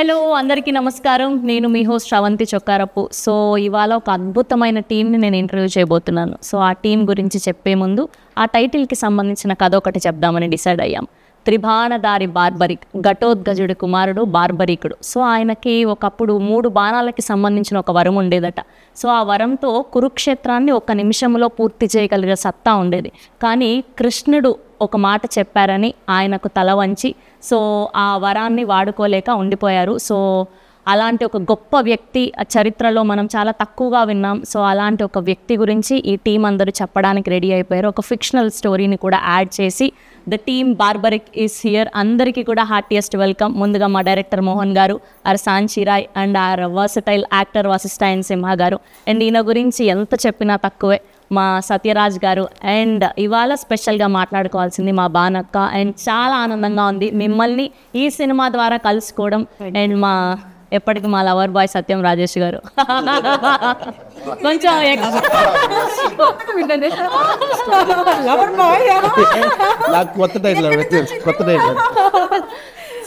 Hello అందరికీ నమస్కారం. నేను మీ హోస్ట్ శ్రవంతి చొక్కారపు. సో ఇవాళ ఒక అద్భుతమైన టీంని నేను ఇంటర్వ్యూ చేయబోతున్నాను. సో ఆ టీం గురించి చెప్పే ముందు ఆ టైటిల్కి సంబంధించిన కథ ఒకటి చెప్దామని డిసైడ్ అయ్యాం. త్రిబాణధారి బార్బరిక్, ఘటోద్గజుడి కుమారుడు బార్బరికుడు. సో ఆయనకి ఒకప్పుడు 3 బాణాలకి సంబంధించిన ఒక వరం ఉండేదట. సో ఆ వరంతో కురుక్షేత్రాన్ని 1 నిమిషంలో పూర్తి చేయగలిగే సత్తా ఉండేది. కానీ కృష్ణుడు ఒక మాట చెప్పారని ఆయనకు తల వంచి సో ఆ వరాన్ని వాడుకోలేక ఉండిపోయారు. సో అలాంటి ఒక గొప్ప వ్యక్తి చరిత్రలో మనం చాలా తక్కువగా విన్నాం. సో అలాంటి ఒక వ్యక్తి గురించి ఈ టీం అందరూ చెప్పడానికి రెడీ అయిపోయారు. ఒక ఫిక్షనల్ స్టోరీని కూడా యాడ్ చేసి the team Barbarik is here. అందరికీ కూడా హార్టియెస్ట్ వెల్కమ్. ముందుగా మా డైరెక్టర్ మోహన్ గారు, ఆర్ సాంచిరాయ్ అండ్ ఆర్ వర్సటైల్ యాక్టర్ వశిష్ఠాయన్ సింహ గారు. అండ్ ఈయన గురించి ఎంత చెప్పినా తక్కువే మా సత్యరాజ్ గారు. అండ్ ఇవాళ స్పెషల్గా మాట్లాడుకోవాల్సింది మా బానక్క. అండ్ చాలా ఆనందంగా ఉంది మిమ్మల్ని ఈ సినిమా ద్వారా కలుసుకోవడం. అండ్ మా ఎప్పటికి మా లవర్ బాయ్ సత్యం రాజేష్ గారు కొంచెం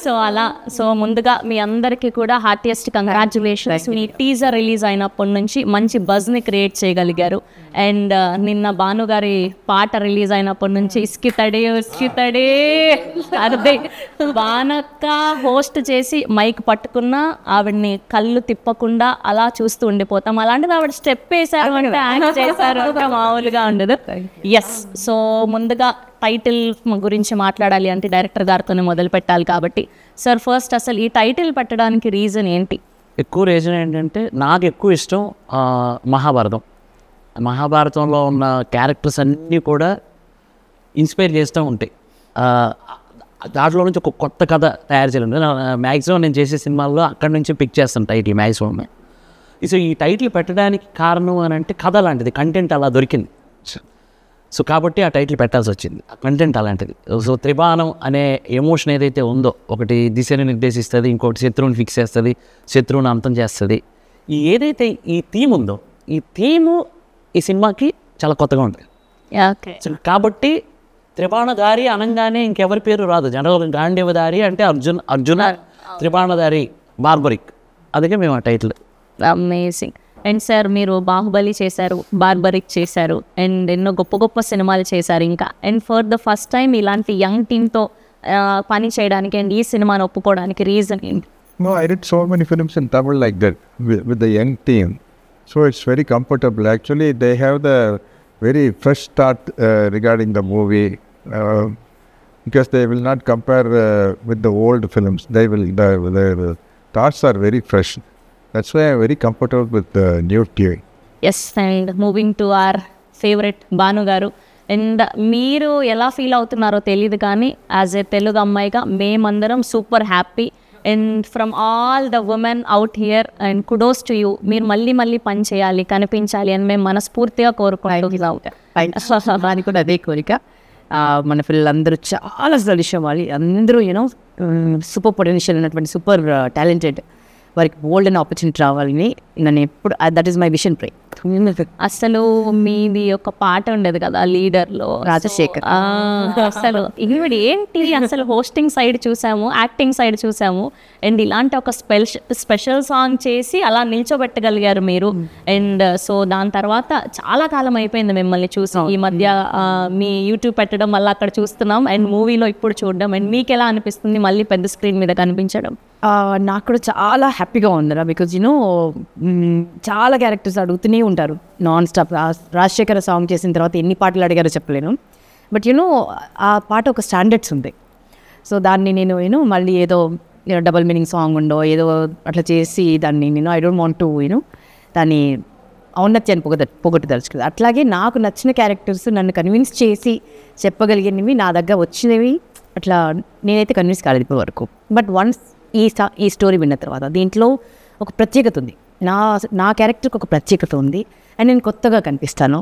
సో అలా సో ముందుగా మీ అందరికీ కూడా హార్టియెస్ట్ కంగ్రాచ్యులేషన్స్. మీ టీజర్ రిలీజ్ అయినప్పటి నుంచి మంచి బజ్ని క్రియేట్ చేయగలిగారు. అండ్ నిన్న భానుగారి పాట రిలీజ్ అయినప్పటి నుంచి ఇస్కితడే అదే బానక్క హోస్ట్ చేసి మైక్ పట్టుకున్నా ఆవిడ్ని కళ్ళు తిప్పకుండా అలా చూస్తూ ఉండిపోతాం. అలాంటిది ఆవిడ స్టెప్ వేశారు అంటే యాక్ట్ చేశారు అంటే మామూలుగా ఉండదు. ఎస్, సో ముందుగా టైటిల్ గురించి మాట్లాడాలి అంటే డైరెక్టర్ గారితోనే మొదలు పెట్టాలి కాబట్టి సార్ ఫస్ట్ అసలు ఈ టైటిల్ పెట్టడానికి రీజన్ ఏంటి? ఎక్కువ రీజన్ ఏంటంటే నాకు ఎక్కువ ఇష్టం మహాభారతంలో ఉన్న క్యారెక్టర్స్ అన్నీ కూడా ఇన్స్పైర్ చేస్తూ ఉంటాయి. దాంట్లో నుంచి ఒక కొత్త కథ తయారు చేయాలి. మ్యాక్సిమం నేను చేసే సినిమాల్లో అక్కడి నుంచి పిక్ చేస్తాను టైటిల్ మ్యాక్సిమం. సో ఈ టైటిల్ పెట్టడానికి కారణం అని అంటే కథ లాంటిది, కంటెంట్ అలా దొరికింది. సో కాబట్టి ఆ టైటిల్ పెట్టాల్సి వచ్చింది. ఆ కంటెంట్ అలాంటిది. సో త్రిబాణం అనే ఎమోషన్ ఏదైతే ఉందో, ఒకటి దిశని నిర్దేశిస్తుంది, ఇంకోటి శత్రువుని ఫిక్స్ చేస్తుంది, శత్రువుని అంతం చేస్తుంది. ఏదైతే ఈ థీమ్ ఉందో, ఈ థీము ఈ సినిమాకి చాలా కొత్తగా ఉంటుంది. సో కాబట్టి త్రిబాణధారి అనగానే ఇంకెవరి పేరు రాదు. జనరల్గా గాంధీవధారి అంటే అర్జున త్రిబాణధారి బార్బరిక్, అందుకే మేము ఆ టైటిల్. అమేజింగ్. అండ్ సార్ మీరు బాహుబలి చేశారు, బార్బరిక్ చేశారు, అండ్ ఎన్నో గొప్ప గొప్ప సినిమాలు చేశారు ఇంకా. And for the first time ఇలాంటి యంగ్ టీమ్తో పని చేయడానికి అండ్ ఈ సినిమాని ఒప్పుకోవడానికి రీజన్ ఏంటి? No, I did so many films in Tamil like that with the young team. So it's very comfortable. Actually, they have the very fresh start regarding the movie because they will not compare with the old films. They will the thoughts are very fresh. That's why I'm very comfortable with the new team. Yes, and moving to our favorite Bhanu గారు. And మీరు ఎలా feel అవుతున్నారో తెలియదు కానీ as a Telugu అమ్మాయిగా మేమందరం super happy. And from all the women out here and kudos to you. మీరు మళ్ళీ పని చేయాలి, కనిపించాలి అని మేము మనస్ఫూర్తిగా కోరుకుంటున్నాం. దానికి కూడా అదే కోరిక. మన పిల్లలందరూ చాలా సలిషం వాళ్ళు అందరూ యూనో సూపర్ పొటెన్షియల్ ఉన్నటువంటి సూపర్ టాలెంటెడ్, వారికి బోల్డ్ అండ్ ఆపర్చునిటీ రావాలని నేను ఎప్పుడు దట్ ఈస్ మై విషన్ ప్రే. అసలు మీది ఒక పాట ఉండేది కదా లీడర్లో, రాజశేఖర్. అసలు ఈవిడ ఏంటి అసలు హోస్టింగ్ సైడ్ చూసాము, యాక్టింగ్ సైడ్ చూసాము, అండ్ ఇలాంటి ఒక స్పెషల్ సాంగ్ చేసి అలా నిల్చోబెట్టగలిగారు మీరు. అండ్ సో దాని తర్వాత చాలా కాలం అయిపోయింది మిమ్మల్ని చూసి. ఈ మధ్య మీ యూట్యూబ్ పెట్టడం మళ్ళీ అక్కడ చూస్తున్నాం అండ్ మూవీలో ఇప్పుడు చూడడం. అండ్ మీకు ఎలా అనిపిస్తుంది మళ్ళీ పెద్ద స్క్రీన్ మీద కనిపించడం? నాకు కూడా చాలా హ్యాపీగా ఉందిరా. బికాజ్ యూనో చాలా క్యారెక్టర్స్ అడుగుతూనే ఉంటారు నాన్ స్టాప్. రాజశేఖర సాంగ్ చేసిన తర్వాత ఎన్ని పాటలు అడిగారో చెప్పలేను. బట్ యూనో ఆ పాట ఒక స్టాండర్డ్స్ ఉంది. సో దాన్ని నేను మళ్ళీ ఏదో డబల్ మీనింగ్ సాంగ్ ఉండో ఏదో అట్లా చేసి దాన్ని ఐ డోంట్ వాంట్ టు దాన్ని ఔన్నత్యాన్ని పొగొట్టదలుచుకుంది. అట్లాగే నాకు నచ్చిన క్యారెక్టర్స్ నన్ను కన్విన్స్ చేసి చెప్పగలిగినవి నా దగ్గర వచ్చినవి అట్లా నేనైతే కన్విన్స్ కాలేదు ఇప్పటి వరకు. బట్ వన్స్ ఈ స్టోరీ విన్న తర్వాత దీంట్లో ఒక ప్రత్యేకత ఉంది. నా క్యారెక్టర్కి ఒక ప్రత్యేకత ఉంది అండ్ నేను కొత్తగా కనిపిస్తాను.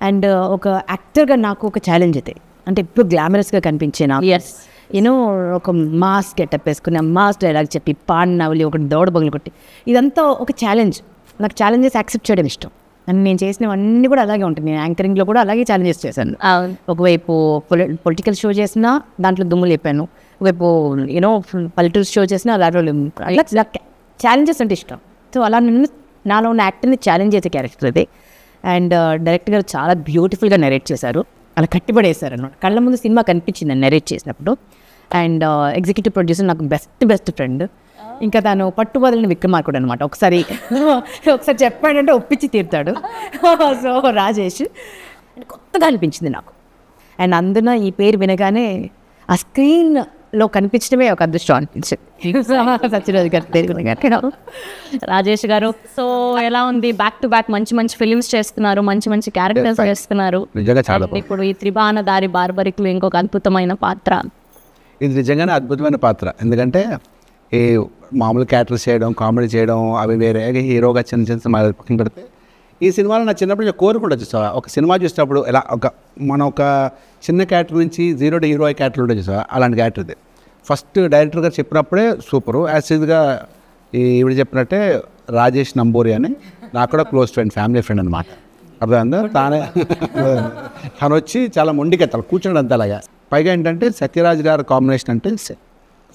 అండ్ ఒక యాక్టర్గా నాకు ఒక ఛాలెంజ్ అయితే అంటే ఇప్పుడు గ్లామరస్గా కనిపించే నాకు యూనో ఒక మాస్ గెటప్ వేసుకుని మాస్ డైలాగ్ చెప్పి పాడినవలి ఒకటి దౌడ బగులు కొట్టి ఇదంతా ఒక ఛాలెంజ్. నాకు ఛాలెంజెస్ యాక్సెప్ట్ చేయడం ఇష్టం. అండ్ నేను చేసినవన్నీ కూడా అలాగే ఉంటుంది. నేను యాంకరింగ్లో కూడా అలాగే ఛాలెంజెస్ చేశాను. ఒకవైపు పొలిటికల్ షో చేసినా దాంట్లో దుమ్ములు చెప్పాను, ఒకవైపు యూనో పల్లెటూరు షో చేసిన అలా ఛాలెంజెస్ అంటే ఇష్టం. సో అలా నాలో ఉన్న యాక్టర్ని ఛాలెంజ్ చేసే క్యారెక్టర్ అది. అండ్ డైరెక్టర్ గారు చాలా బ్యూటిఫుల్గా నెరేట్ చేశారు, అలా కట్టిపడేశారు అనమాట. కళ్ళ ముందు సినిమా కనిపించింది నెరేట్ చేసినప్పుడు. అండ్ ఎగ్జిక్యూటివ్ ప్రొడ్యూసర్ నాకు బెస్ట్ ఫ్రెండ్, ఇంకా తను పట్టుబదలని విక్రమార్కుడు అనమాట. ఒకసారి చెప్పాడంటే ఒప్పించి తీరుతాడు. సో రాజేష్ కొత్తగా అనిపించింది నాకు. అండ్ అందున ఈ పేరు వినగానే ఆ స్క్రీన్లో కనిపించడమే ఒక అదృష్టం అనిపించింది. సత్యరాజ్ గారి పేరు వినగానే. రాజేష్ గారు, సో ఎలా ఉంది? బ్యాక్ టు బ్యాక్ మంచి ఫిలిమ్స్ చేస్తున్నారు, మంచి క్యారెక్టర్స్ చేస్తున్నారు. నిజంగా చాలా ఇప్పుడు ఈ త్రిబాణ దారి బార్బరిక్లో ఇంకొక అద్భుతమైన పాత్ర. ఇది నిజంగానే అద్భుతమైన పాత్ర. ఎందుకంటే ఈ మామూలు క్యారెక్టర్స్ చేయడం, కామెడీ చేయడం అవి వేరే, హీరోగా చిన్న సినిమాలు పక్కన పెడితే ఈ సినిమాలో నా చిన్నప్పుడు నేను కోరుకుంటా చూసావా, ఒక సినిమా చూసినప్పుడు ఎలా మనం ఒక చిన్న క్యారెక్టర్ నుంచి జీరో టు హీరో క్యారెక్టర్ ఉంటుంది చూసావా, అలాంటి క్యారెక్టర్ ఇది. ఫస్ట్ డైరెక్టర్ గారు చెప్పినప్పుడే సూపరు. యాసిడ్గా ఈవిడ చెప్పినట్టే రాజేష్ నంబూరి అని నాకు కూడా క్లోజ్ ఫ్రెండ్, ఫ్యామిలీ ఫ్రెండ్ అనమాట. అర్థమైందా? తను వచ్చి చాలా మొండికెత్తాలి, కూర్చోండి అంత అలాగా. పైగా ఏంటంటే సత్యరాజ్ గారి కాంబినేషన్ అంటే,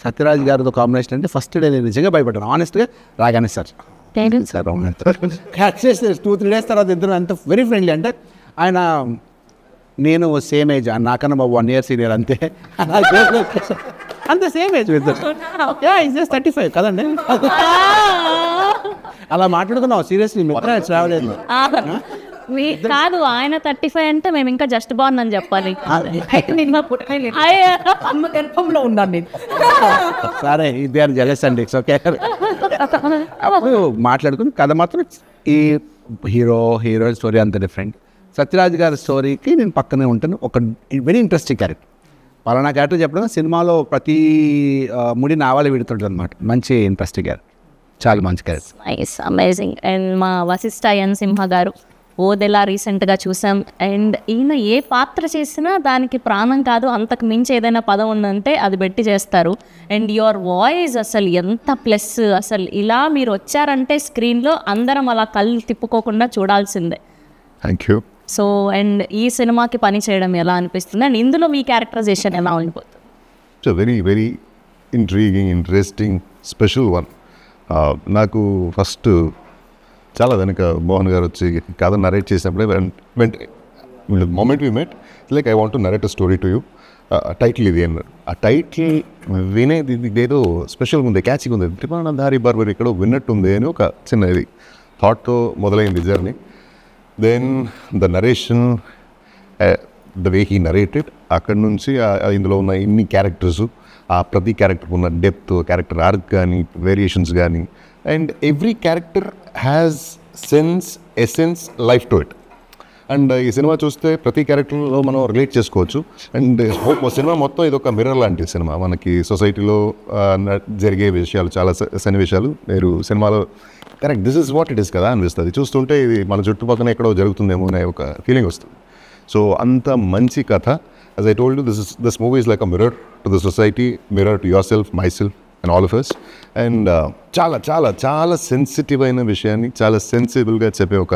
సత్యరాజ్ గారితో కాంబినేషన్ అంటే ఫస్ట్ డే నేను నిజంగా భయపడ్డాను ఆనెస్ట్గా. రాగానే సార్ క్యాచ్ చేస్తే 2-3 days తర్వాత ఇద్దరు అంత వెరీ ఫ్రెండ్లీ. అంటే ఆయన నేను సేమ్ ఏజ్, నాకన్నా 1 year సీనియర్ అంతే, అంత సేమ్ ఏజ్ ఇద్దరు. జస్ట్ 35 కదండి. అలా మాట్లాడుకున్నావు సీరియస్లీ, రావలేదు కాదు. ఆయన 35 అంటే మేము ఇంకా జస్ట్ బాగుంది అని చెప్పాలి. ఉన్నాను నేను. సరే ఇది ఆర్ జెలస్ అండి, ఇట్స్ ఓకే. అప్పుడు మాట్లాడుకుని కథ మాత్రం ఈ హీరోయిన్ స్టోరీ అంత డిఫరెంట్. సత్యరాజ్ గారి స్టోరీకి నేను పక్కనే ఉంటాను. ఒక వెరీ ఇంట్రెస్టింగ్ క్యారెక్టర్, పలానా క్యారెక్టర్ చెప్పడం సినిమాలో ప్రతి ముడి నావాలే విడుతుంటుంది అనమాట. మంచి ఇంట్రెస్టింగ్ క్యారెక్టర్, చాలా మంచి క్యారెక్టర్. Nice, amazing. అండ్ మా వశిష్ఠ ఎన్ సింహ గారు ఓదెలా రీసెంట్గా చూసాం. అండ్ ఈయన ఏ పాత్ర చేసినా దానికి ప్రాణం కాదు, అంతకు మించి ఏదైనా పదం ఉందంటే అది పెట్టి చేస్తారు. అండ్ యువర్ వాయిస్ అసలు ఎంత ప్లస్, అసలు ఇలా మీరు వచ్చారంటే స్క్రీన్లో అందరం అలా కళ్ళు తిప్పుకోకుండా చూడాల్సిందే. Thank you. సో అండ్ ఈ సినిమాకి పని చేయడం ఎలా అనిపిస్తుంది, అండ్ ఇందులో మీ క్యారెక్టరైజేషన్ ఎలా ఉండిపోతుంది? It's very very intriguing, interesting, special one. నాకు ఫస్ట్ చాలా వెనక మోహన్ గారు వచ్చి కథ నరేట్ చేసినప్పుడే moment we met like I want to narrate a story to you, title ఇది అన్నారు. ఆ టైటిల్ వినేది ఇదేదో స్పెషల్గా ఉంది, క్యాచ్గా ఉంది, త్రిబాణ దారి బార్బరి ఎక్కడో విన్నట్టుంది అని ఒక చిన్న ఇది థాట్తో మొదలైంది journey. Then the narration, the way he narrated, అక్కడి నుంచి ఇందులో ఉన్న ఇన్ని క్యారెక్టర్స్, ఆ ప్రతి క్యారెక్టర్ ఉన్న డెప్త్, క్యారెక్టర్ ఆర్క్ కానీ, వేరియేషన్స్ కానీ, and every character has sense, essence, life to it. And ఈ సినిమా చూస్తే ప్రతి క్యారెక్టర్లో మనం రిలేట్ చేసుకోవచ్చు. అండ్ సినిమా మొత్తం ఇది ఒక మిర్రర్ లాంటి సినిమా. మనకి సొసైటీలో జరిగే విషయాలు, చాలా సన్నివేశాలు మీరు సినిమాలో correct this is what it is కదా అనిపిస్తుంది. చూస్తుంటే ఇది మన చుట్టుపక్కల ఎక్కడో జరుగుతుందేమో అనే ఒక ఫీలింగ్ వస్తుంది. సో అంత మంచి కథ. As I told you, this movie is like a mirror to the society, mirror to yourself, myself and all of us. And చాలా చాలా చాలా సెన్సిటివ్ అయిన విషయాన్ని చాలా సెన్సిబుల్గా చెప్పే ఒక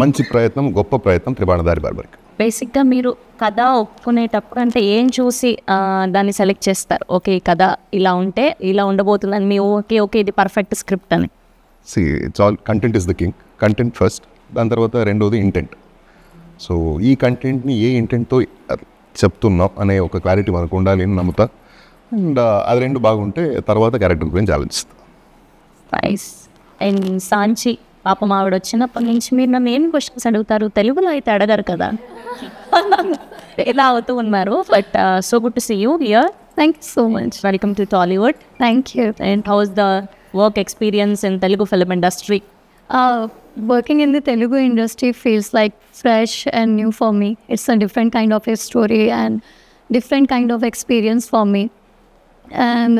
మంచి ప్రయత్నం, గొప్ప ప్రయత్నం త్రిబాణ దారి బార్బరికి. బేసిక్గా మీరు కథ ఒప్పుకునేటప్పుడు అంటే ఏం చూసి దాన్ని సెలెక్ట్ చేస్తారు? ఓకే ఈ కథ ఇలా ఉంటే ఇలా ఉండబోతుందని మీ ఓకే ఇది పర్ఫెక్ట్ స్క్రిప్ట్ అని. See, it's all content is the king. Content first, దాని తర్వాత రెండోది ఇంటెంట్. సో ఈ కంటెంట్ని ఏ ఇంటెంట్తో చెప్తున్నాం అనే ఒక క్లారిటీ మనకు ఉండాలి అని నమ్ముతా. అండ్ అది రెండు బాగుంటే తర్వాత క్యారెక్టర్ గురించి ఆలోచిస్తాం. నైస్. అండ్ సాంచి పాపం ఆవిడ వచ్చినప్పటి నుంచి మీరు నన్ను ఏం క్వశ్చన్స్ అడుగుతారు, తెలుగులో అయితే అడగారు కదా, ఎలా అవుతూ ఉన్నారు. But so good to see you here. Thank you so much. Welcome to Tollywood. Thank you. And how's the work experience in Telugu film industry? Working in the Telugu industry feels like fresh and new for me. It's a different kind of a story and different kind of experience for me. And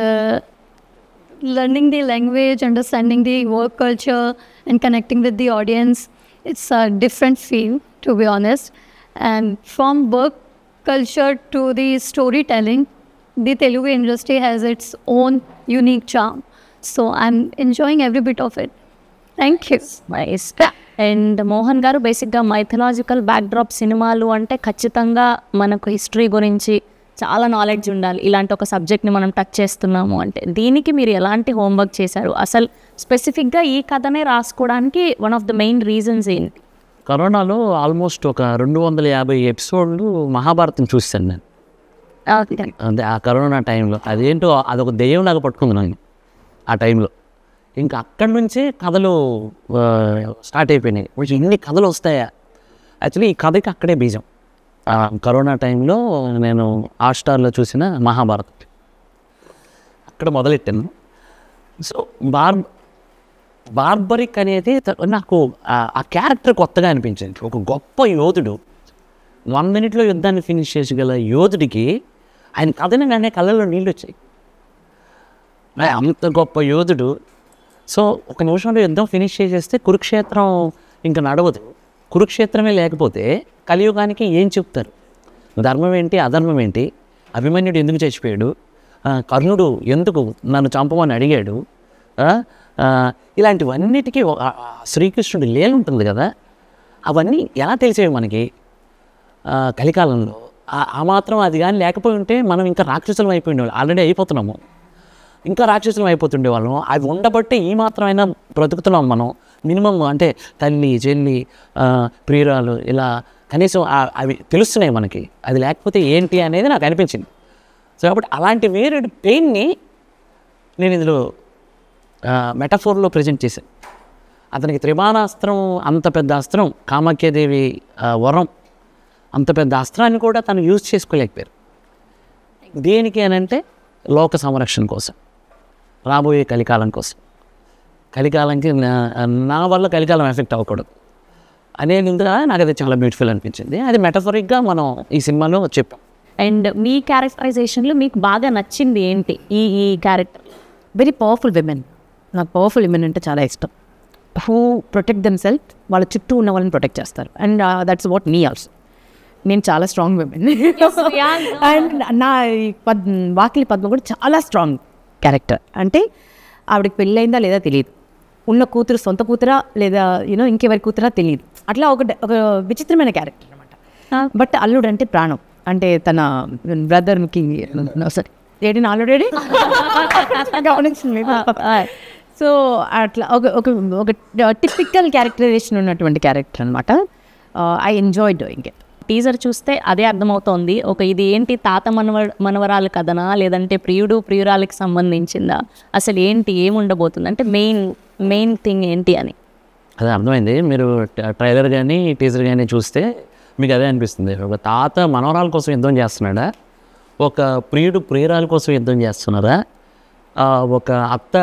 learning the language, understanding the work culture and connecting with the audience, it's a different feel, to be honest. And from work culture to the storytelling, the Telugu industry has its own unique charm. So I'm enjoying every bit of it. Thank you. Nice. And Mohan గారు, బేసిక్గా mythological backdrop సినిమాలు అంటే ఖచ్చితంగా మనకు history గురించి చాలా knowledge ఉండాలి, ఇలాంటి ఒక సబ్జెక్ట్ని మనం టచ్ చేస్తున్నాము అంటే. దీనికి మీరు ఎలాంటి హోంవర్క్ చేశారు? అసలు స్పెసిఫిక్గా ఈ కథనే రాసుకోవడానికి one of the main reasons ఏంటి? కరోనాలో ఆల్మోస్ట్ ఒక 250 ఎపిసోడ్లు మహాభారతం చూస్తాను నేను. అంటే ఆ కరోనా టైంలో అదేంటో అదొక దెయ్యంలాగా పట్టుకుంది నాకు ఆ టైంలో. ఇంకా అక్కడి నుంచే కథలు స్టార్ట్ అయిపోయినాయి. ఇన్ని కథలు వస్తాయా? యాక్చువల్లీ ఈ కథకి అక్కడే బీజం. కరోనా టైంలో నేను హాట్‌స్టార్లో చూసిన మహాభారతం అక్కడ మొదలెట్టాను. సో బార్బరిక్ అనేది నాకు ఆ క్యారెక్టర్ కొత్తగా అనిపించింది. ఒక గొప్ప యోధుడు 1 minute యుద్ధాన్ని ఫినిష్ చేసగల యోధుడికి ఆయన కథనగానే కళ్ళల్లో నీళ్ళు వచ్చాయి. అంత గొప్ప యోధుడు. సో ఒక నిమిషంలో యుద్ధం ఫినిష్ చేసేస్తే కురుక్షేత్రం ఇంకా నడవదు. కురుక్షేత్రమే లేకపోతే కలియుగానికి ఏం చెప్తారు? ధర్మం ఏంటి, అధర్మం ఏంటి, అభిమన్యుడు ఎందుకు చచ్చిపోయాడు, కర్ణుడు ఎందుకు నన్ను చంపమని అడిగాడు, ఇలాంటివన్నిటికీ శ్రీకృష్ణుడి లీల ఉంటుంది కదా, అవన్నీ ఎలా తెలిసేవి మనకి కలికాలంలో? ఆ మాత్రం అది కానీ లేకపోయి ఉంటే మనం ఇంకా రాక్షసులం అయిపోయిండేవాళ్ళం. ఆల్రెడీ అయిపోతున్నాము, ఇంకా రాక్షసులం అయిపోతుండేవాళ్ళం. అవి ఉండబట్టే ఈ మాత్రమైనా బ్రతుకుతున్నాం మనం. మినిమం అంటే తల్లి, చెల్లి, ప్రియురాలు, ఇలా కనీసం అవి తెలుస్తున్నాయి మనకి. అది లేకపోతే ఏంటి అనేది నాకు అనిపించింది. సో కాబట్టి అలాంటి వేరే పెయిన్ని నేను ఇందులో మెటఫోర్లో ప్రజెంట్ చేశాను. అతనికి త్రిబాణాస్త్రం, అంత పెద్ద అస్త్రం, కామాఖ్యాదేవి వరం, అంత పెద్ద అస్త్రాన్ని కూడా తను యూజ్ చేసుకోలేకపోయారు. దేనికి అని అంటే లోక సంరక్షణ కోసం, రాబోయే కలికాలం కోసం. కలికాలంకి నా వల్ల కలికాలం ఎఫెక్ట్ అవ్వకూడదు అనేది నాకు అది చాలా బ్యూటిఫుల్ అనిపించింది. అది మెటఫరిక్గా మనం ఈ సినిమాలో చెప్పాం. అండ్ మీ క్యారెక్టరైజేషన్లో మీకు బాగా నచ్చింది ఏంటి ఈ క్యారెక్టర్? Very powerful women. నాకు పవర్ఫుల్ విమెన్ అంటే చాలా ఇష్టం. హూ ప్రొటెక్ట్ దెమ్ సెల్ఫ్, వాళ్ళ చుట్టూ ఉన్న వాళ్ళని ప్రొటెక్ట్ చేస్తారు. And that's what me also. నేను చాలా స్ట్రాంగ్ విమెన్. అండ్ నా వాకిలి పద్మ కూడా చాలా స్ట్రాంగ్ క్యారెక్టర్. అంటే ఆవిడకి పెళ్ళయిందా లేదా తెలియదు, ఉన్న కూతురు సొంత కూతురా లేదా ఇంకెవరి కూతురా తెలియదు. అట్లా ఒక విచిత్రమైన క్యారెక్టర్ అనమాట. బట్ అల్లుడు అంటే ప్రాణం. అంటే తన బ్రదర్కి సరే ఏడి ఆల్రెడీ గమనించింది. సో అట్లా ఒక టిపికల్ క్యారెక్టరైజేషన్ ఉన్నటువంటి క్యారెక్టర్ అనమాట. I enjoy doing it. Teaser చూస్తే అదే అర్థమవుతోంది. ఇది ఏంటి, తాత మనవరాలు కథనా లేదంటే ప్రియుడు ప్రియురాలకి సంబంధించిందా, అసలు ఏంటి, ఏముండబోతుంది అంటే మెయిన్ థింగ్ ఏంటి అని అదే అర్థమైంది. మీరు ట్రైలర్ కానీ టీజర్ కానీ చూస్తే మీకు అదే అనిపిస్తుంది. ఒక తాత మనవరాల కోసం యుద్ధం చేస్తున్నాడా, ఒక ప్రియుడు ప్రియురాల కోసం యుద్ధం చేస్తున్నారా, ఒక అత్త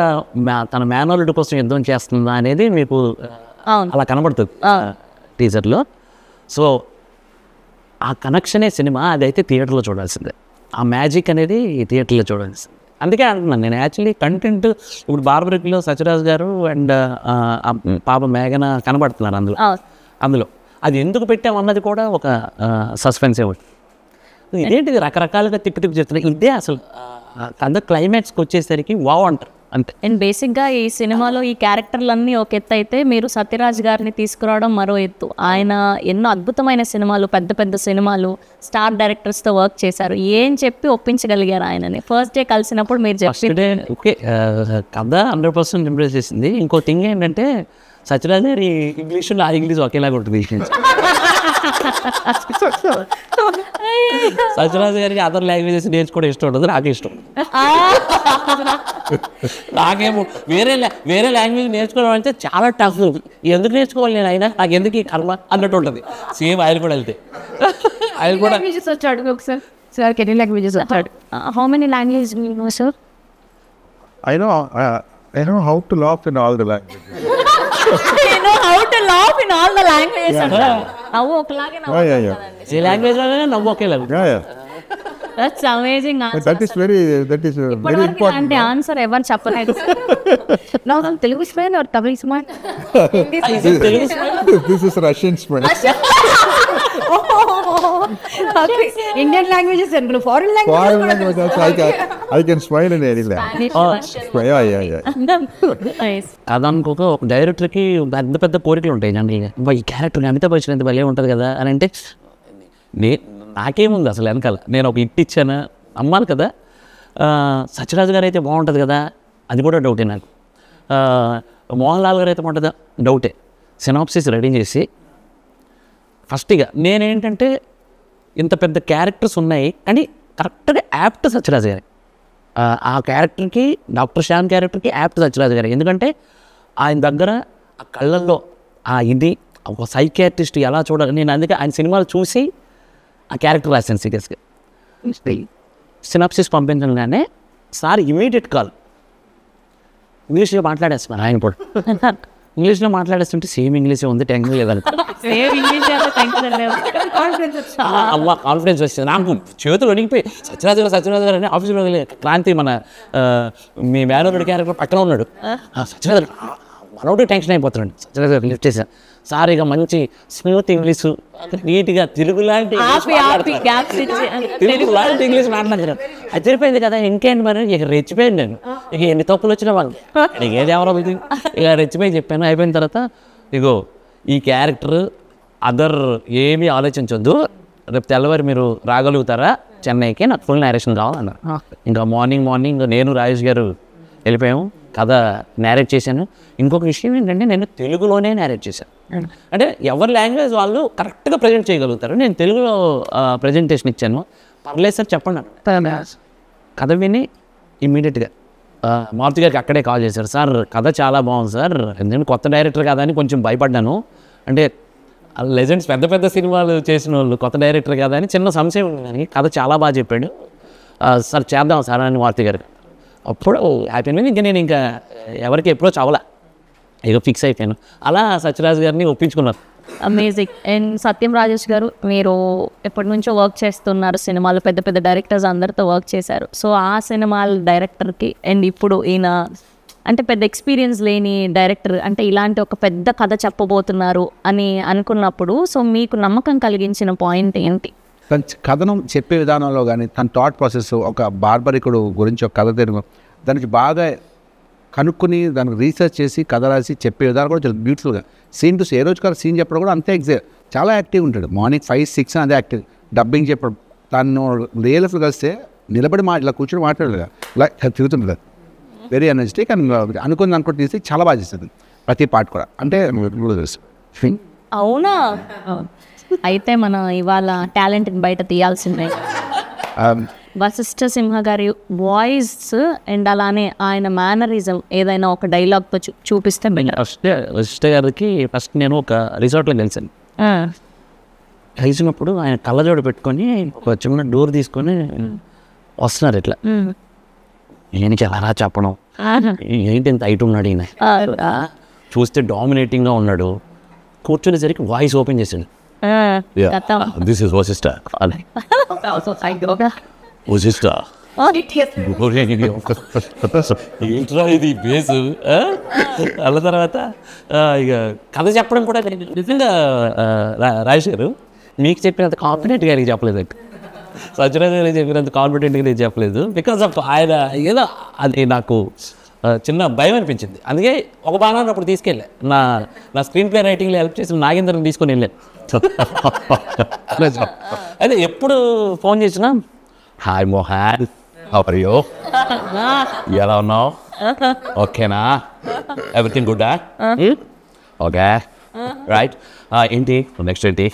తన మేనల్లుడి కోసం యుద్ధం చేస్తుందా అనేది మీకు అలా కనబడుతుంది టీజర్లో. సో ఆ కనెక్షనే సినిమా. అదైతే థియేటర్లో చూడాల్సిందే. ఆ మ్యాజిక్ అనేది థియేటర్లో చూడాల్సిందే. అందుకే అంటున్నాను నేను. యాక్చువల్లీ కంటెంట్ ఇప్పుడు బార్బరిక్లో సత్యరాజ్ గారు అండ్ పాప మేఘన కనబడుతున్నారు అందులో. అది ఎందుకు పెట్టామన్నది కూడా ఒక సస్పెన్సే ఉంటుంది. ఇదేంటిది రకరకాలుగా తిప్పి చెప్తున్నారు. ఇదే అసలు కథ క్లైమాక్స్కి వచ్చేసరికి వావ్ అంటారు అంతే. అండ్ బేసిక్గా ఈ సినిమాలో ఈ క్యారెక్టర్లన్నీ ఒక ఎత్తు అయితే, మీరు సత్యరాజ్ గారిని తీసుకురావడం మరో ఎత్తు. ఆయన ఎన్నో అద్భుతమైన సినిమాలు, పెద్ద పెద్ద సినిమాలు, స్టార్ డైరెక్టర్స్తో వర్క్ చేశారు. ఏం చెప్పి ఒప్పించగలిగారు ఆయనని? ఫస్ట్ డే కలిసినప్పుడు మీరు చెప్పి ఓకే కథ 100% ఇంప్రెస్ చేసింది. ఇంకో థింగ్ ఏంటంటే సత్యరాజ్ గారి ఇంగ్లీషు నా ఇంగ్లీష్ ఒకేలాగా ఉంటుంది. సత్యరాజ్ గారికి అదర్ లాంగ్వేజెస్ నేర్చుకోవడం ఇష్టం ఉండదు, నాకు ఇష్టం. నాకేమో వేరే లాంగ్వేజ్ నేర్చుకోవడం అంటే చాలా టఫ్. ఎందుకు నేర్చుకోవాలి నేను, అయినా నాకు ఎందుకు ఈ కర్మ అన్నట్టు ఉంటుంది. సేమ్ ఆయన కూడా వెళ్తే ఆయన కూడా వచ్చాడు ఒకసారి. సార్ ఎన్ని లాంగ్వేజెస్ వచ్చాడు? How many language sir? I know how to laugh in all the languages. నవ్వు ఒకలాగే ఏ లాంగ్వేజ్లోనే నవ్వు ఒకేలాగా. That's amazing answer. That is very important. అంటే ఆన్సర్ ఎవరు చెప్పలేదు. నాకు Telugu smile are Tamil smile? This is Russian smile. Indian languages అనుకున్నా, foreign Foreign language also I can smile in any language. Yeah. అది అనుకోక ఒక డైరెక్టర్కి పెద్ద కోరికలు ఉంటాయి జనరల్గా. ఈ క్యారెక్టర్ అమితాబ్ బచ్చన్ ఎంత భలే ఉంటుంది కదా అని అంటే నాకేముంది అసలు వెనకాల, నేను ఒక ఇట్ ఇచ్చాను అమ్మాలి కదా. సత్యరాజు గారు అయితే బాగుంటుంది కదా, అది కూడా డౌటే నాకు. మోహన్ లాల్ గారు అయితే బాగుంటుందా, డౌటే. సినాప్సిస్ రెడీ చేసి ఫస్ట్గా నేనేంటంటే ఇంత పెద్ద క్యారెక్టర్స్ ఉన్నాయి కానీ కరెక్ట్గా యాప్ట్ సత్యరాజు గారి, ఆ క్యారెక్టర్కి, డాక్టర్ శ్యామ్ క్యారెక్టర్కి యాప్ట్ సత్యరాజు గారు. ఎందుకంటే ఆయన దగ్గర ఆ కళ్ళల్లో ఆ ఇది ఒక సైకియాట్రిస్ట్ ఎలా చూడాలి, నేను అందుకే ఆయన సినిమాలు చూసి ఆ క్యారెక్టర్ రాశాను సీరియస్గా. సినాప్సిస్ పంపించగానే సార్ ఇమీడియట్ కాల్, ఇంగ్లీష్లో మాట్లాడేస్తున్నారు ఆయన కూడా. ఇంగ్లీష్లో మాట్లాడేస్తుంటే సేమ్ ఇంగ్లీషే ఉంది, టెన్షన్ లేదని అమ్మ కాన్ఫిడెన్స్ వచ్చింది నాకు. చేతులు వణిగిపోయి సత్యరాజు గారు అని ఆఫీస్లో క్రాంతి మన మీ మేనరుడి క్యారెక్టర్ పక్కన ఉన్నాడు. సత్యరాజు మనోడు టెన్షన్ అయిపోతున్నాడు. సత్యరాజు గారు లిఫ్ట్ చేశాను, సార్ ఇక మంచి స్మూత్ ఇంగ్లీషు నీట్గా తెలుగు లాంటి ఇంగ్లీష్ మాట్లాడుతున్నాను. అది తెలిపోయింది కదా, ఇంకేంటి మరి ఇక రెచ్చిపోయింది నేను. ఇక ఎన్ని తప్పులు వచ్చినా వాళ్ళు ఇక ఏది ఎవరో ఇక రెచ్చిపోయి చెప్పాను. అయిపోయిన తర్వాత ఇగో ఈ క్యారెక్టర్ అదర్ ఏమీ ఆలోచించొద్దు, రేపు తెల్లవారు మీరు రాగలుగుతారా చెన్నైకి, నాకు ఫుల్ నేరేషన్ కావాలన్నారు. ఇంకా మార్నింగ్ నేను రాజేష్ గారు వెళ్ళిపోయాము, కథ నేరేట్ చేశాను. ఇంకొక విషయం ఏంటంటే నేను తెలుగులోనే నేరేట్ చేశాను. అంటే ఎవరి లాంగ్వేజ్ వాళ్ళు కరెక్ట్గా ప్రజెంట్ చేయగలుగుతారు. నేను తెలుగులో ప్రజెంటేషన్ ఇచ్చాను. పర్లేదు సార్ చెప్పండి అన్న. కథ విని ఇమ్మీడియట్గా మారుతి గారికి అక్కడే కాల్ చేశారు, సార్ కథ చాలా బాగుంది సార్, ఎందుకంటే కొత్త డైరెక్టర్ కదా అని కొంచెం భయపడ్డాను. అంటే లెజెండ్స్ పెద్ద సినిమాలు చేసిన వాళ్ళు కొత్త డైరెక్టర్ కదా అని చిన్న సంశయం ఉంది, కానీ కథ చాలా బాగా చెప్పాడు సార్, చేద్దాం సార్ అని మారుతి గారు. అప్పుడు హ్యాపీ అయింది. ఇంకా నేను ఇంకా ఎవరికి ఎప్పుడో చావలా, ఇక ఫిక్స్ అయిపోయాను. అలా సత్యరాజు గారిని ఒప్పించుకున్నారు. అమేజింగ్. అండ్ సత్యం రాజేష్ గారు, మీరు ఎప్పటి నుంచో వర్క్ చేస్తున్నారు సినిమాలు, పెద్ద డైరెక్టర్స్ అందరితో వర్క్ చేశారు. సో ఆ సినిమాల డైరెక్టర్కి అండ్ ఇప్పుడు ఈయన అంటే పెద్ద ఎక్స్పీరియన్స్ లేని డైరెక్టర్, అంటే ఇలాంటి ఒక పెద్ద కథ చెప్పబోతున్నారు అని అనుకున్నప్పుడు సో మీకు నమ్మకం కలిగించిన పాయింట్ ఏంటి? తన కథనం చెప్పే విధానంలో కానీ తన థాట్ ప్రాసెస్, ఒక బార్బరికుడు గురించి ఒక కథ తెలుగు దానికి బాగా కనుక్కొని దానికి రీసెర్చ్ చేసి కథ రాసి చెప్పే విధానం కూడా చాలా బ్యూటిఫుల్గా. సీన్ టు ఏ రోజు కాదు సీన్ చెప్పడం కూడా అంతే చాలా యాక్టివ్ ఉంటాడు. మార్నింగ్ 5-6 అదే యాక్టివ్. డబ్బింగ్ చెప్పడం, తను రియల్ లైఫ్లో కలిస్తే నిలబడి ఇలా కూర్చొని మాట్లాడలేదు, ఇలా తిరుగుతుంది. వెరీ ఎనర్జెటిక్ అండ్ అనుకుని తీసి చాలా బాగా చేస్తుంది ప్రతి పార్ట్ కూడా. అంటే అవునా? అయితే మనం ఇవాళ టాలెంట్ బయట తీయాల్సిందే. వశిష్ఠ సింహ గారి వాయిస్ అండ్ అలానే ఆయన మేనరిజం ఏదైనా ఒక డైలాగ్తో చూపిస్తే వశిష్ఠ గారికి ఫస్ట్ నేను ఒక రిసార్ట్లో కలిసాను. కలిసినప్పుడు ఆయన కళ్ళజోడు పెట్టుకొని ఒక చిన్న డోర్ తీసుకొని వస్తున్నారు. ఇట్లా నేను ఎలా చెప్పడం, ఏంటి ఇంత హైట్ ఉన్నాడు ఈయన, చూస్తే డామినేటింగ్గా ఉన్నాడు. కూర్చునేసరికి వాయిస్ ఓపెన్ చేసాడు, దిస్ ఇస్ వశిష్ఠ అని. వశిష్ఠ ఏంట్రా ఇది బేసు. అన్న తర్వాత ఇక కథ చెప్పడం కూడా నిజంగా రాజేష్ గారు మీకు చెప్పినంత కాన్ఫిడెంట్గా నేను చెప్పలేదు, సత్యరాజు గారికి చెప్పినంత కాన్ఫిడెంట్గా నేను చెప్పలేదు. బికాస్ ఆఫ్ ఆయన ఏదో అది నాకు చిన్న భయం అనిపించింది. అందుకే ఒక బాణాన్ని అప్పుడు తీసుకెళ్ళా, నా స్క్రీన్ ప్లే రైటింగ్లో హెల్ప్ చేసిన నాగేంద్రని తీసుకొని వెళ్ళాను. అయితే ఎప్పుడు ఫోన్ చేసినా hi Mohan, how are you, ఎలా ఉన్నావు, ఓకేనా, ఎవ్రీథింగ్ గుడ్డా, ఓకే రైట్, ఏంటి నెక్స్ట్ ఏంటి,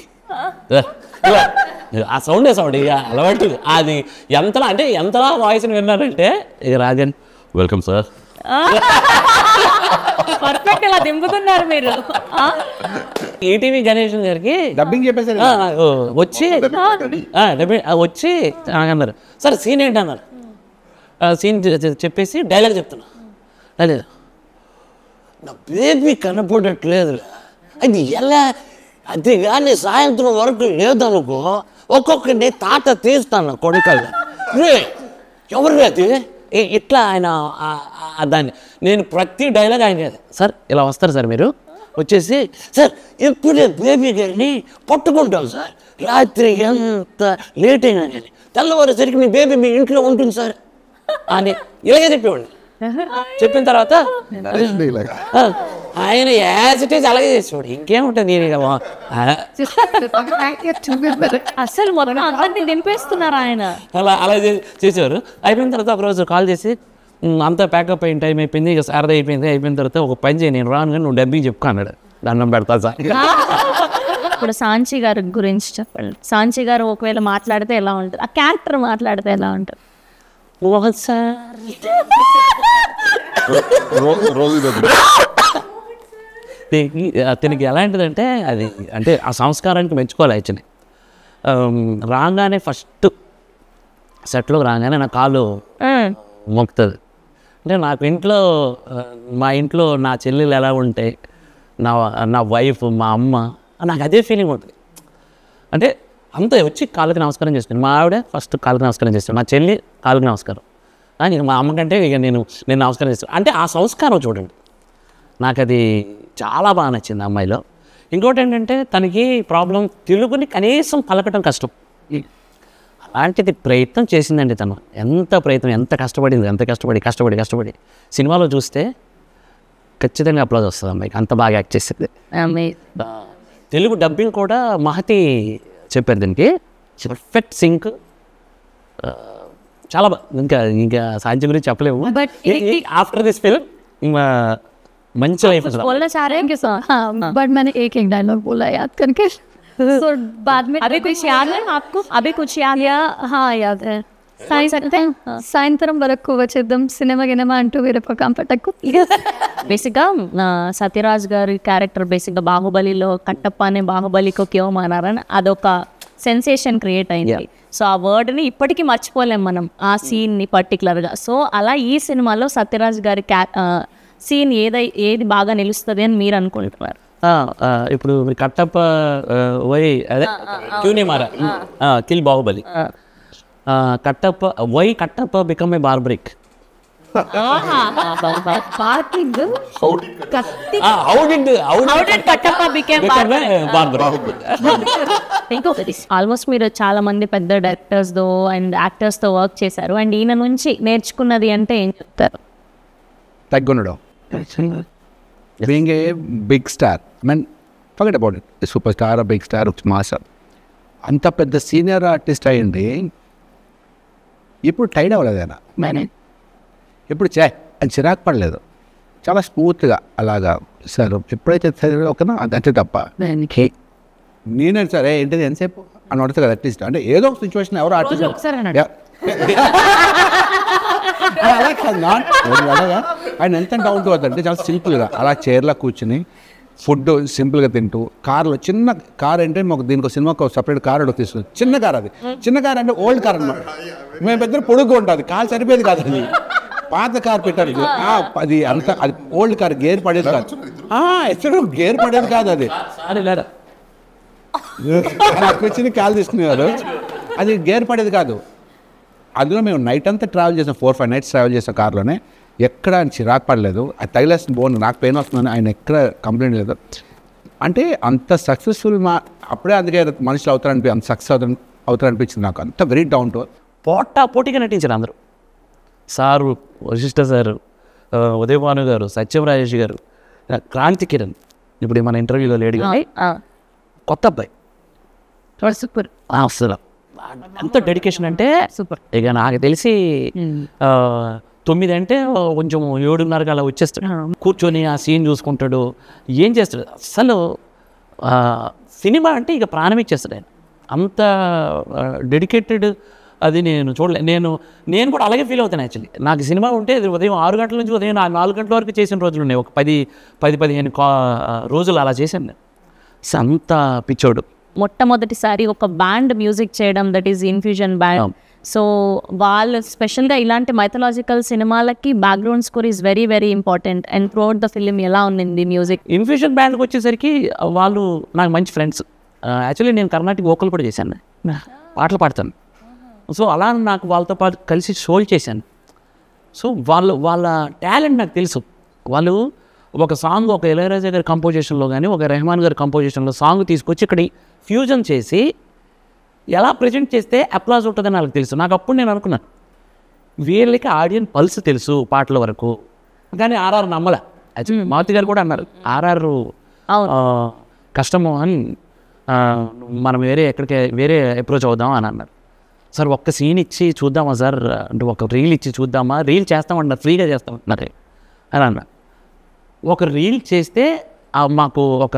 ఆ సౌండ్ ఇక అలవాటు. అది ఎంతలా వాయిస్ని విన్నారంటే ఇక రాజన్ వెల్కమ్ సార్, పర్ఫెక్ట్ ఇలా దింపుతున్నారు మీరు. ఈటీవీ గణేష్ గారికి డబ్బింగ్ చెప్పేసారు వచ్చి అన్నారు, సార్ సీన్ ఏంటి అన్నారు. సీన్ చెప్పేసి డైలాగ్ చెప్తున్నా, డైలాగ్ నా బేబీ కనపడట్లేదు, అది ఎలా, అది కానీ సాయంత్రం వరకు లేదనుకో ఒక్కొక్కరిని తాట తీస్తాను కొడుకల్లా, ఎవరు అది ఇట్లా ఆయన దాన్ని నేను ప్రతి డైలాగ్ ఆయన సార్ ఇలా వస్తారు సార్, మీరు వచ్చేసి సార్ ఎప్పుడే బేబీ గారిని పట్టుకుంటాం సార్, రాత్రి ఎంత లేట్ అయినా కానీ తెల్లవారేసరికి మీ బేబీ మీ ఇంట్లో ఉంటుంది సార్ అని ఇలాగే చెప్పేవాడిని. చెప్పిన తర్వాత ఆయన యాజ్ ఇట్ ఈజ్ అలాగే చేసేవాడు. ఇంకేముంటుంది నేను ఇక అసలు మొత్తం అందరినీ దింపేస్తున్నారు ఆయన. అలా చేసేవారు. అయిపోయిన తర్వాత ఒకరోజు కాల్ చేసి అంతా ప్యాకప్ అయిన టైం అయిపోయింది, ఇక సారదా అయిపోయిన తర్వాత ఒక పని చేయి, నేను రాను కానీ నువ్వు డబ్బింగ్ చెప్పుకో అన్నాడు. దండం పెడతా సార్. ఇప్పుడు సాంచి గారి గురించి చెప్పండి. సాంచి గారు ఒకవేళ మాట్లాడితే ఎలా ఉంటుంది, ఆ క్యారెక్టర్ మాట్లాడితే ఎలా ఉంటుంది? అతనికి ఎలాంటిదంటే అది అంటే ఆ సంస్కారానికి మెచ్చుకోవాలి. యాక్చువల్లీ రాగానే ఫస్ట్ సెట్లోకి రాగానే నా కాలు మొక్కుతుంది. అంటే నాకు ఇంట్లో మా ఇంట్లో నా చెల్లెలు ఎలా ఉంటే నా వైఫ్ మా అమ్మ నాకు అదే ఫీలింగ్ ఉంటుంది. అంటే అంత వచ్చి కాళ్ళకి నమస్కారం చేస్తాను. మా ఆవిడ ఫస్ట్ కాళ్ళకి నమస్కారం చేస్తాను, మా చెల్లి కాళ్ళకి నమస్కారం, ఇక మా అమ్మకంటే ఇక నేను నమస్కారం చేస్తాను. అంటే ఆ సంస్కారం చూడండి, నాకు అది చాలా బాగా నచ్చింది అమ్మాయిలో. ఇంకోటి ఏంటంటే తనకి ప్రాబ్లం తెలుగుని కనీసం పలకటం కష్టం. అలాంటిది ప్రయత్నం చేసిందండి తను. ఎంత కష్టపడింది, ఎంత కష్టపడి సినిమాలో చూస్తే ఖచ్చితంగా అప్లాజ్ వస్తుంది అమ్మాయికి, అంత బాగా యాక్ట్ చేసింది. తెలుగు డబ్బింగ్ కూడా మహతి చెప్పారు దీనికి, పర్ఫెక్ట్ సింక్, చాలా బాగా. ఇంకా సాంచి గురించి చెప్పలేము. ఆఫ్టర్ దిస్ ఫిల్మ్ మంచి లైఫ్. बोलना चाह रहे हैं कि बट मैंने एक डायलॉग बोला याद करके, so बाद में अभी कुछ याद है आपको? अभी कुछ याद? हाँ याद है. సాయంత్రం వరకు వచ్చేద్దాం సినిమా గినిమా అంటూ వేరే ప్రకారం పట్టకు. బేసిక్గా సత్యరాజ్ గారి క్యారెక్టర్ బేసిక్గా బాహుబలిలో కట్టప్ప అనే బాహుబలికో క్యో మానారని అదొక సెన్సేషన్ క్రియేట్ అయింది. సో ఆ వర్డ్ని ఇప్పటికీ మర్చిపోలేం మనం, ఆ సీన్ని పర్టికులర్గా. సో అలా ఈ సినిమాలో సత్యరాజ్ గారి సీన్ ఏది బాగా నిలుస్తుంది అని మీరు అనుకుంటున్నారు? ఇప్పుడు కట్టప్ప వై అదే క్యూనే మారా kill Baahubali, Kattappa become a Barbarik. Almost మీరు చాలా మంది పెద్ద డైరెక్టర్స్తో అండ్ యాక్టర్స్తో వర్క్ చేశారు, అండ్ ఈయన నుంచి నేర్చుకున్నది అంటే ఏం చెప్తారు? తగ్గుండడం, being a big star, forget about it, super star, big star, master, అంత పెద్ద సీనియర్ ఆర్టిస్ట్ అయ్యింది. ఇప్పుడు టైడ్ అవ్వలేదు ఆయన, ఇప్పుడు అని చిరాకు పడలేదు, చాలా స్మూత్గా అలాగా సార్ ఎప్పుడైతే ఒకనా అంతే తప్ప నేనే సరే ఏంటిది ఎంతసేపు అని అడుగుతా కదా. అట్లీస్ట్ అంటే ఏదో ఒక సిచ్యువేషన్ ఎవరో ఆర్టిస్ట్ అలా కాదు, ఆయన ఎంత డౌన్ టు అర్త్ అంటే చాలా సింపుల్గా అలా చైర్లో కూర్చుని ఫుడ్ సింపుల్గా తింటూ, కార్లో చిన్న కార్ అంటే మాకు దీనికి సినిమాకు సపరేట్ కార్ అడుగు తీసుకుని, చిన్న కార్, అది చిన్న కార్ అంటే ఓల్డ్ కార్ అనమాట. మేము పెద్ద పొడుగు ఉంటుంది, కార్ సరిపోయేది కాదు, అది పాత కార్ పెట్టారు, అది అంత అది ఓల్డ్ కార్, గేర్ పడేది కాదు, ఎక్కడ గేర్ పడేది కాదు, అది నాకు వచ్చింది కాల్ తీసుకునేవారు, అది గేర్ పడేది కాదు. అందులో మేము నైట్ అంతా ట్రావెల్ చేసాం, 4-5 nights ట్రావెల్ చేసాం కార్లోనే, ఎక్కడ ఆయన చిరాకు పడలేదు. అది తగిలేసిన బోన్ నాకు పెయిన్ వస్తుందని ఆయన ఎక్కడ కంప్లైంట్ లేదు. అంటే అంత సక్సెస్ఫుల్ అప్పుడే అందుకే మనుషులు అంత సక్సెస్ అవుతారనిపించింది నాకు. అంత వెరీ డౌన్ టు పోటీగా నటించారు అందరూ. సారు, వశిష్ఠ సారు, ఉదయభాను గారు, సత్యం రాజేష్ గారు, క్రాంతి కిరణ్, ఇప్పుడు మన ఇంటర్వ్యూలో లేడీగా కొత్త అబ్బాయి, సూపర్. అసలు ఎంత డెడికేషన్ అంటే సూపర్. ఇక నాకు తెలిసి 9 అంటే కొంచెం 7:30 అలా వచ్చేస్తాడు, కూర్చొని ఆ సీన్ చూసుకుంటాడు, ఏం చేస్తాడు. అసలు సినిమా అంటే ఇక ప్రాణం ఇచ్చేస్తాడు ఆయన, అంత డెడికేటెడ్. అది నేను చూడలేదు, నేను కూడా అలాగే ఫీల్ అవుతాను. యాక్చువల్లీ నాకు సినిమా ఉంటే ఉదయం 6 గంటల నుంచి ఉదయం 4 గంటల వరకు చేసిన రోజులు ఉన్నాయి, ఒక 10-15 రోజులు అలా చేశాను నేను. అంత పిచ్చోడు. మొట్టమొదటిసారి ఒక బ్యాండ్ మ్యూజిక్ చేయడం, that is infusion band. So వాళ్ళు స్పెషల్గా ఇలాంటి మైథలాజికల్ సినిమాలకి background score is very very important. And throughout the film ఎలా ఉంది మ్యూజిక్? ఇన్ఫ్యూజన్ బ్యాండ్కి వచ్చేసరికి వాళ్ళు నాకు మంచి ఫ్రెండ్స్. యాక్చువల్లీ నేను కర్ణాటక వోకల్ కూడా చేశాను, పాటలు పాడతాను. సో అలా నాకు వాళ్ళతో పాటు కలిసి షోలు చేశాను. సో వాళ్ళ టాలెంట్ నాకు తెలుసు. వాళ్ళు ఒక సాంగ్, ఒక ఇళయరాజా గారి కంపోజిషన్లో కానీ, ఒక రెహమాన్ గారి కంపోజిషన్లో సాంగ్ తీసుకొచ్చి ఇక్కడ ఫ్యూజన్ చేసి ఎలా ప్రజెంట్ చేస్తే అప్లాజ్ ఉంటుందని నాకు తెలుసు. నాకు అప్పుడు నేను అనుకున్నాను వీళ్ళకి ఆడియన్స్ పల్స్ తెలుసు పాటల వరకు, కానీ ఆర్ఆర్ నమ్మలే. మారుతి గారు కూడా అన్నారు ఆర్ఆర్ కష్టము అని మనం వేరే అప్రోచ్ అవుదాం అని అన్నారు. సార్ ఒక్క సీన్ ఇచ్చి చూద్దామా సార్ అంటే ఒక రీల్ ఇచ్చి చూద్దామా, రీల్ చేస్తామన్నారు, ఫ్రీగా చేస్తామన్నారు అని అన్నారు. ఒక రీల్ చేస్తే మాకు ఒక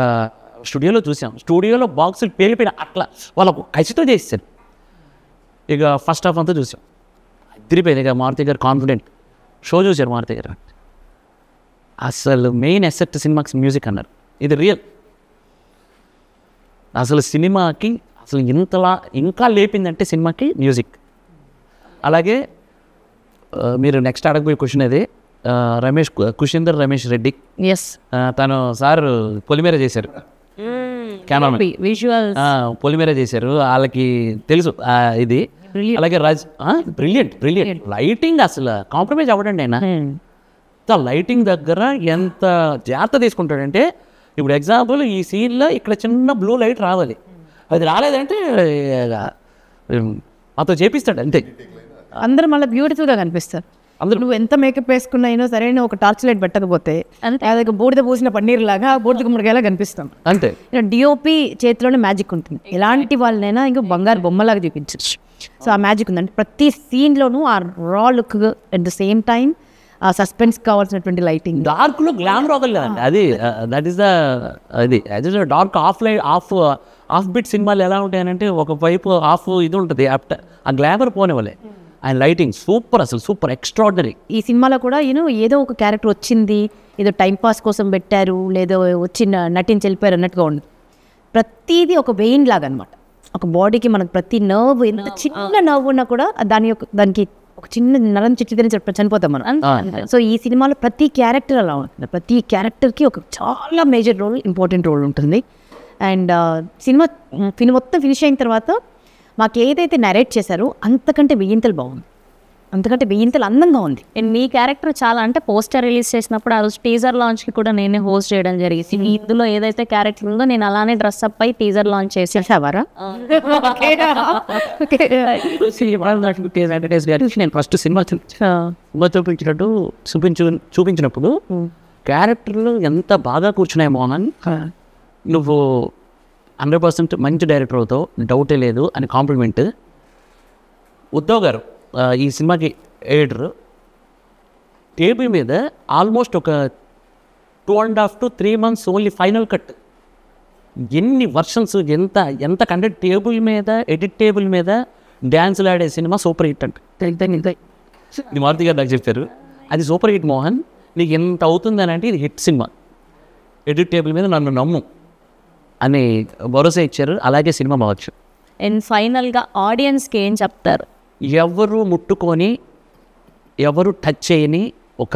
స్టూడియోలో చూసాం, స్టూడియోలో బాక్సులు పేలిపోయిన అట్లా వాళ్ళకు కసితో చేస్తారు. ఇక ఫస్ట్ హాఫ్ అంతా చూసాం, అదిరిపోయింది. ఇక మారుతి గారు కాన్ఫిడెంట్ షో చూశారు మారుతి గారు. అసలు మెయిన్ ఎసెట్ సినిమాకి మ్యూజిక్ అన్నారు, ఇది రియల్. అసలు సినిమాకి అసలు ఇంతలా ఇంకా లేపిందంటే సినిమాకి మ్యూజిక్. అలాగే మీరు నెక్స్ట్ అడగబోయే క్వశ్చన్ అది కుషిందర్ రమేష్ రెడ్డి. తను సార్ పొలిమేర చేశారు, కెనాన్ పొలిమేర చేశారు, వాళ్ళకి తెలుసు ఇది. అలాగే బ్రిలియంట్ లైటింగ్ అసలు కాంప్రమైజ్ అవ్వడండి ఆయన. లైటింగ్ దగ్గర ఎంత జాగ్రత్త తీసుకుంటాడంటే, ఇప్పుడు ఎగ్జాంపుల్ ఈ సీన్లో ఇక్కడ చిన్న బ్లూ లైట్ రావాలి, అది రాలేదంటే మాతో చేపిస్తాడు అంతే. అందరూ మళ్ళీ బ్యూటిఫుల్గా కనిపిస్తారు. అందరూ నువ్వు ఎంత మేకప్ వేసుకున్నా సరైన ఒక టార్చ్ లైట్ పెట్టకపోతే అది బూడిద పూసిన పన్నీర్ లాగా బూడిద గుమ్మడికాయలా కనిపిస్తాం అంతే. డిఓపి చేతిలోనే మ్యాజిక్ ఉంటుంది. ఎలాంటి వాళ్ళనైనా ఇంకా బంగారు బొమ్మలాగా చూపించచ్చు. సో ఆ మ్యాజిక్ ఉందంటే ప్రతి సీన్లోనూ ఆ రా look at the same time ఆ సస్పెన్స్ కావాల్సినటువంటి లైటింగ్. డార్క్లో గ్లామర్ వదలలేదండి అది. That is the dark of bit సినిమాలు ఎలా ఉంటాయనంటే ఒకవైపు ఆఫ్ ఇది ఉంటుంది, ఆ గ్లామర్ పోనివ్వలే. ఆయన లైటింగ్ సూపర్, అసలు సూపర్ ఎక్స్ట్రాడినరీ. ఈ సినిమాలో కూడా ఏదో ఒక క్యారెక్టర్ వచ్చింది, ఏదో టైంపాస్ కోసం పెట్టారు, లేదో వచ్చి నటించి వెళ్ళిపోయారు అన్నట్టుగా ఉండదు. ప్రతిదీ ఒక వెయిన్ లాగా అనమాట. ఒక బాడీకి మనకు ప్రతి నర్వ్, ఎంత చిన్న నర్వ్ ఉన్నా కూడా దానికి ఒక చిన్న నరం చిట్టిదని చనిపోతాం మనం. సో ఈ సినిమాలో ప్రతి క్యారెక్టర్ అలా ఉంటుంది. ప్రతి క్యారెక్టర్కి ఒక చాలా మేజర్ రోల్, ఇంపార్టెంట్ రోల్ ఉంటుంది. అండ్ సినిమా మొత్తం ఫినిష్ అయిన తర్వాత మాకు ఏదైతే నరేట్ చేశారో అంతకంటే వెయ్యింతలు బాగుంది, అంతకంటే వెయ్యింతలు అందంగా ఉంది. అండ్ మీ క్యారెక్టర్ చాలా అంటే పోస్టర్ రిలీజ్ చేసినప్పుడు ఆ రోజు టీజర్ లాంచ్కి కూడా నేనే హోస్ట్ చేయడం జరిగింది. ఇందులో ఏదైతే క్యారెక్టర్ ఉందో నేను అలానే డ్రెస్అప్ అయి టీజర్ లాంచ్ చేసేవారా. నేను ఫస్ట్ సినిమా చూపించినప్పుడు క్యారెక్టర్లు ఎంత బాగా కూర్చున్నాయి మోహన్, నువ్వు 100% మంచి డైరెక్టర్ అవుతావు, డౌటే లేదు అని కాంప్లిమెంట్. ఉద్ధవ్ గారు ఈ సినిమాకి ఎడిటర్ టేబుల్ మీద ఆల్మోస్ట్ ఒక 2.5 to 3 months only final cut. ఎన్ని వర్షన్స్, ఎంత కంటే టేబుల్ మీద, ఎడిట్ టేబుల్ మీద డ్యాన్సులు ఆడే సినిమా సూపర్ హిట్ అంటే మారుతి గారు నాకు చెప్పారు, అది సూపర్ హిట్ మోహన్, నీకు ఎంత అవుతుందని అంటే ఇది హిట్ సినిమా, ఎడిట్ టేబుల్ మీద నన్ను నమ్ము అని భరోసా ఇచ్చారు. అలాగే సినిమా బావచ్చు. అండ్ ఫైనల్గా ఆడియన్స్కి ఏం చెప్తారు? ఎవరు ముట్టుకొని ఎవరు టచ్ చేయని ఒక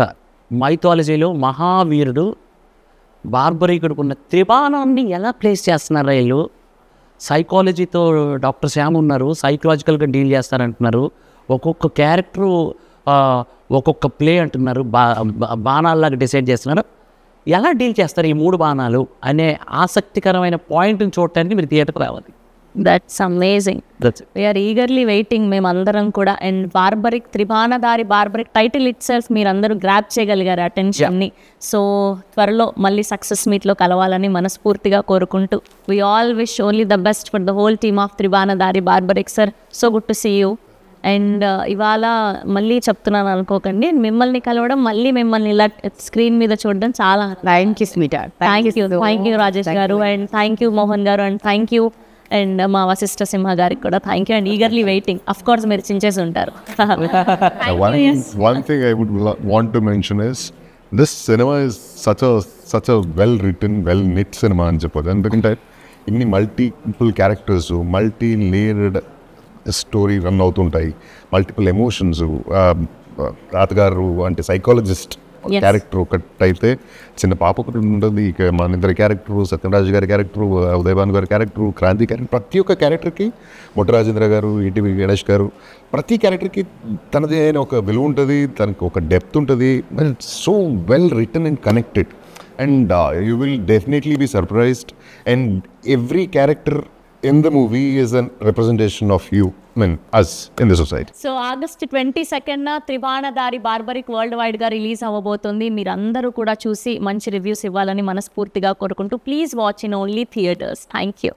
మైథాలజీలో మహావీరుడు బార్బరీకుడికి ఉన్న త్రిబాణాన్ని ఎలా ప్లేస్ చేస్తున్నారు వీళ్ళు. సైకాలజీతో డాక్టర్ శ్యామ్ ఉన్నారు, సైకలాజికల్గా డీల్ చేస్తారంటున్నారు. ఒక్కొక్క క్యారెక్టరు ఒక్కొక్క ప్లే అంటున్నారు, బాణాల్లాగా డిసైడ్ చేస్తున్నారు. ఎలా డీల్ చేస్తారు ఈ 3 బాణాలు అనే ఆసక్తికరమైన పాయింట్ని చూడటానికి మీరు థియేటర్కి రావాలి. That's amazing. We're eagerly waiting మేమందరం కూడా. And Barbarik, Tribanadhari Barbarik title itself మీరందరూ గ్రాప్ చేయగలిగారు అటెన్షన్ని. సో త్వరలో మళ్ళీ సక్సెస్ మీట్లో కలవాలని మనస్ఫూర్తిగా కోరుకుంటూ we all wish only the best for the whole team of Tribanadhari Barbarik. Sir, so good to see you. And ఇవాళ మళ్ళీ చెప్తున్నాను అనుకోకండి, మిమ్మల్ని కలవడం, మళ్ళీ మిమ్మల్ని ఇలా స్క్రీన్ మీద చూడడం చాలా థ్యాంక్ యూ రాజేష్ గారు, అండ్ థ్యాంక్ యూ మోహన్ గారు, అండ్ థ్యాంక్ యూ అండ్ మా వశిష్ఠ సింహ గారికి కూడా thank you. And eagerly waiting. Of course మీరు చించేసి ఉంటారు. One thing I would want to mention is this cinema is such a well written, well knit cinema అని చెప్పదు. ఎందుకంటే ఇన్ని multiple characters, multi layered story run అవుతుంటాయి, multiple emotions. తాతగారు అంటే psychologist character ఒకటైతే, చిన్న పాప ఒకటి ఉంటుంది, ఇక మన ఇద్దరి క్యారెక్టరు, సత్యరాజు గారి క్యారెక్టరు, ఉదయభాను గారి క్యారెక్టరు, క్రాంతి క్యారెక్టర్, ప్రతి ఒక్క క్యారెక్టర్కి, మొట్టరాజేంద్ర గారు, ఈటీవీ గణేష్ గారు, ప్రతి క్యారెక్టర్కి తనది అయిన ఒక విలువ ఉంటుంది, తనకు ఒక డెప్త్ ఉంటుంది. So well written and connected, and you will definitely be surprised. And every character in the movie is a representation of you, I mean, us in the society. So August 22nd త్రిబాణధారి barbaric world వైడ్గా release అవ్వబోతుంది. మీరందరూ కూడా చూసి మంచి reviews ఇవ్వాలని మనస్ఫూర్తిగా కోరుకుంటూ please watch in only theatres. Thank you.